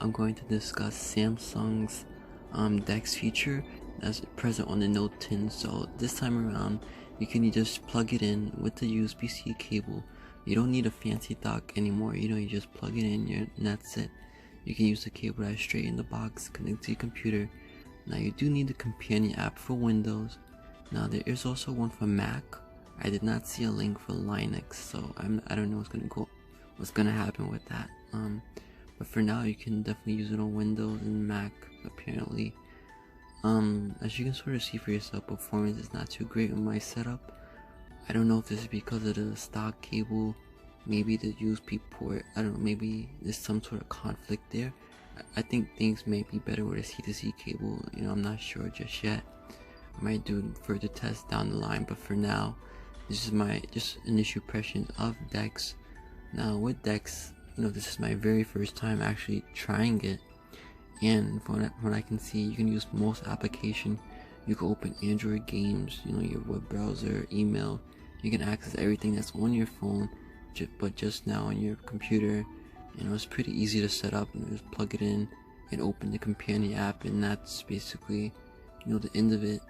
I'm going to discuss Samsung's DeX feature that's present on the Note 10. So this time around, you can just plug it in with the USB-C cable. You don't need a fancy dock anymore. You just plug it in and that's it. You can use the cable that's straight in the box, connect to your computer. Now you do need the companion app for Windows. Now there is also one for Mac. I did not see a link for Linux, so I don't know what's gonna happen with that. But for now, you can definitely use it on Windows and Mac, apparently. As you can sort of see for yourself, performance is not too great on my setup. I don't know if this is because of the stock cable, maybe the USB port, I don't know, maybe there's some sort of conflict there. I think things may be better with a C2C cable, I'm not sure just yet. I might do further tests down the line, but for now, this is my initial impressions of DeX. Now with DeX, this is my very first time actually trying it, and from what I can see, you can use most applications. You can open Android games, your web browser, email. You can access everything that's on your phone, but just now on your computer. It's pretty easy to set up. Just plug it in and open the companion app, and that's basically, the end of it.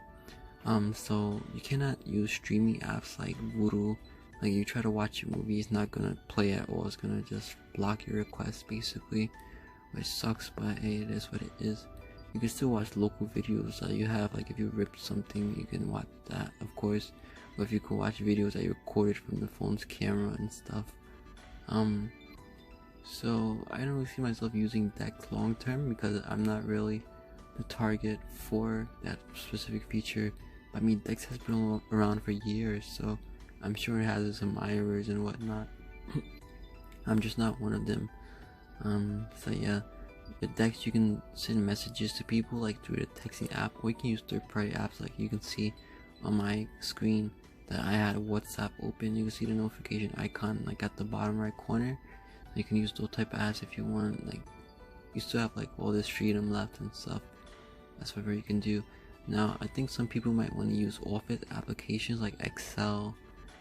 So you cannot use streaming apps like Voodoo. Like you try to watch a movie, it's not gonna play at all. It's gonna just block your request basically, which sucks, but hey, it is what it is. You can still watch local videos that you have, like if you ripped something, you can watch that, of course. Or if you can watch videos that you recorded from the phone's camera and stuff. So I don't really see myself using DeX long term because I'm not really the target for that specific feature. I mean, DeX has been around for years, so I'm sure it has its admirers and whatnot. I'm just not one of them. So yeah, with DeX you can send messages to people like through the texting app, or you can use third-party apps. Like you can see on my screen that I had WhatsApp open. You can see the notification icon like at the bottom right corner. You can use those type of apps if you want. Like you still have like all this freedom left and stuff. That's whatever you can do. Now I think some people might want to use Office applications like Excel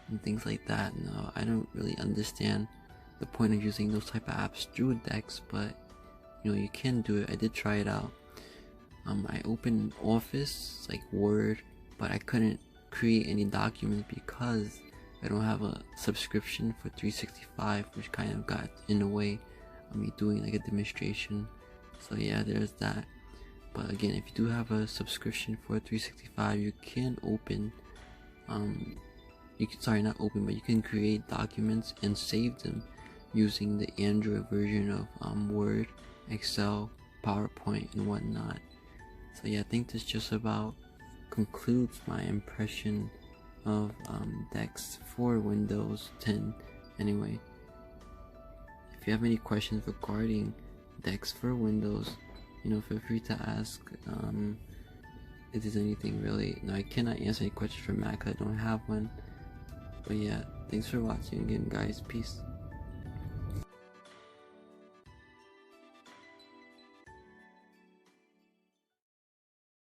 and things like that. No, I don't really understand the point of using those type of apps through DeX, but you can do it. I did try it out. I opened Office like Word, but I couldn't create any documents because I don't have a subscription for 365, which kind of got in the way of me doing like a demonstration. So yeah, there's that. But again, if you do have a subscription for 365, you can open you can create documents and save them using the Android version of Word, Excel, PowerPoint, and whatnot. So yeah, I think this just about concludes my impression of DeX for Windows 10. Anyway, if you have any questions regarding DeX for Windows, feel free to ask. If there's anything really. Now I cannot answer any questions for Mac, I don't have one. But yeah, thanks for watching again, guys. Peace.